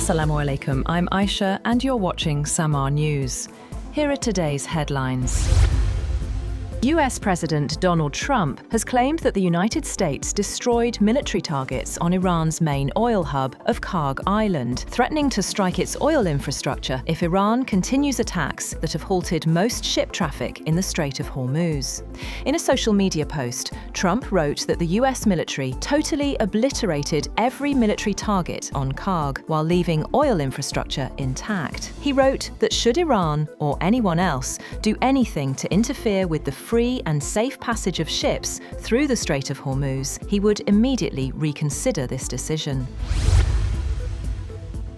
Assalamu alaikum, I'm Aisha and you're watching Samaa News. Here are today's headlines. US President Donald Trump has claimed that the United States destroyed military targets on Iran's main oil hub of Kharg Island, threatening to strike its oil infrastructure if Iran continues attacks that have halted most ship traffic in the Strait of Hormuz. In a social media post, Trump wrote that the US military totally obliterated every military target on Kharg while leaving oil infrastructure intact. He wrote that should Iran or anyone else do anything to interfere with the free and safe passage of ships through the Strait of Hormuz, he would immediately reconsider this decision.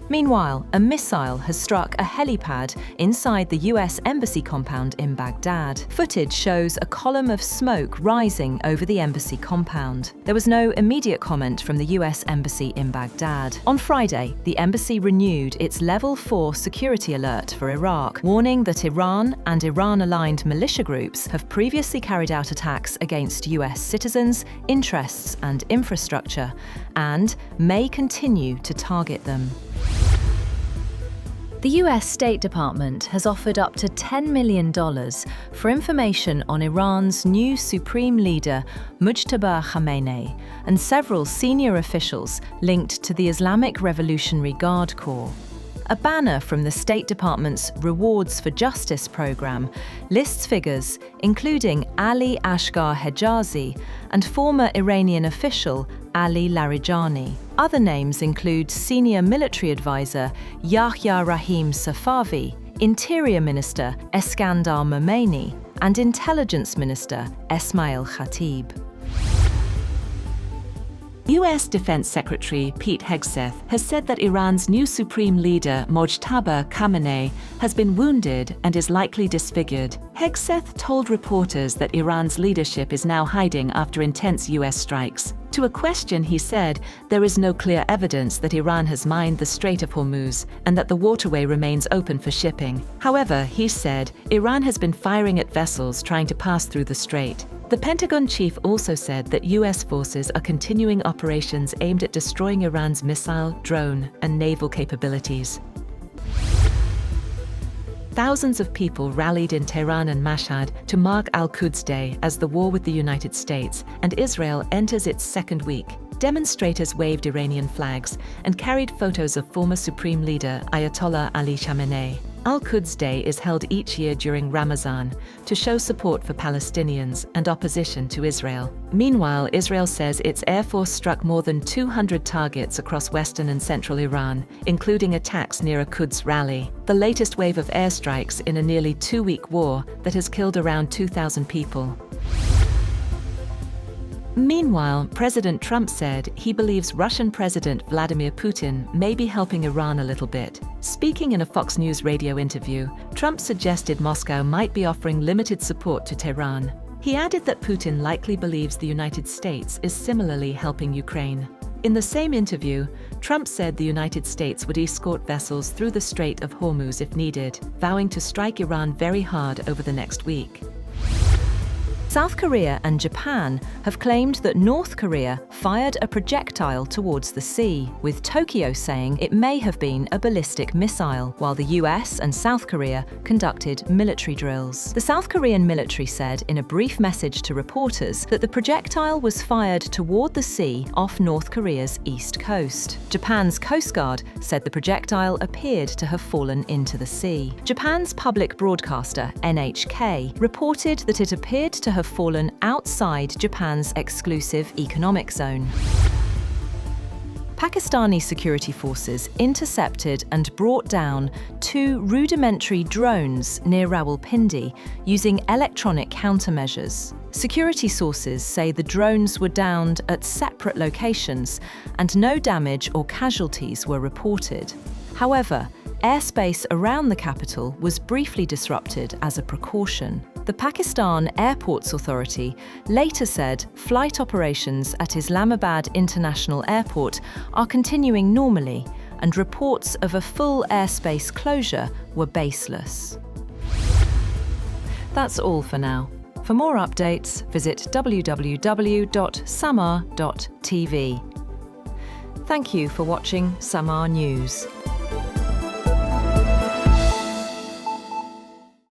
Meanwhile, a missile has struck a helipad inside the US Embassy compound in Baghdad. Footage shows a column of smoke rising over the embassy compound. There was no immediate comment from the US Embassy in Baghdad. On Friday, the embassy renewed its Level 4 security alert for Iraq, warning that Iran and Iran-aligned militia groups have previously carried out attacks against US citizens, interests and infrastructure, and may continue to target them. The US State Department has offered up to $10 million for information on Iran's new Supreme Leader Mojtaba Khamenei and several senior officials linked to the Islamic Revolutionary Guard Corps. A banner from the State Department's Rewards for Justice program lists figures including Ali Asghar Hejazi and former Iranian official Ali Larijani. Other names include Senior Military Advisor Yahya Rahim Safavi, Interior Minister Eskandar Momeni, and Intelligence Minister Esmail Khatib. US Defense Secretary Pete Hegseth has said that Iran's new Supreme Leader Mojtaba Khamenei has been wounded and is likely disfigured. Hegseth told reporters that Iran's leadership is now hiding after intense US strikes. To a question, he said there is no clear evidence that Iran has mined the Strait of Hormuz and that the waterway remains open for shipping. However, he said Iran has been firing at vessels trying to pass through the strait. The Pentagon chief also said that US forces are continuing operations aimed at destroying Iran's missile, drone, and naval capabilities. Thousands of people rallied in Tehran and Mashhad to mark Al-Quds Day as the war with the United States and Israel enters its second week. Demonstrators waved Iranian flags and carried photos of former Supreme Leader Ayatollah Ali Khamenei. Al-Quds Day is held each year during Ramadan to show support for Palestinians and opposition to Israel. Meanwhile, Israel says its air force struck more than 200 targets across western and central Iran, including attacks near a Quds rally, the latest wave of airstrikes in a nearly two-week war that has killed around 2,000 people. Meanwhile, President Trump said he believes Russian President Vladimir Putin may be helping Iran a little bit. Speaking in a Fox News radio interview, Trump suggested Moscow might be offering limited support to Tehran. He added that Putin likely believes the United States is similarly helping Ukraine. In the same interview, Trump said the United States would escort vessels through the Strait of Hormuz if needed, vowing to strike Iran very hard over the next week. South Korea and Japan have claimed that North Korea fired a projectile towards the sea, with Tokyo saying it may have been a ballistic missile, while the US and South Korea conducted military drills. The South Korean military said in a brief message to reporters that the projectile was fired toward the sea off North Korea's east coast. Japan's Coast Guard said the projectile appeared to have fallen into the sea. Japan's public broadcaster, NHK, reported that it appeared to have fallen outside Japan's exclusive economic zone. Pakistani security forces intercepted and brought down 2 rudimentary drones near Rawalpindi using electronic countermeasures. Security sources say the drones were downed at separate locations and no damage or casualties were reported. However, airspace around the capital was briefly disrupted as a precaution. The Pakistan Airports Authority later said flight operations at Islamabad International Airport are continuing normally, and reports of a full airspace closure were baseless. That's all for now. For more updates, visit www.samaa.tv. Thank you for watching Samaa News.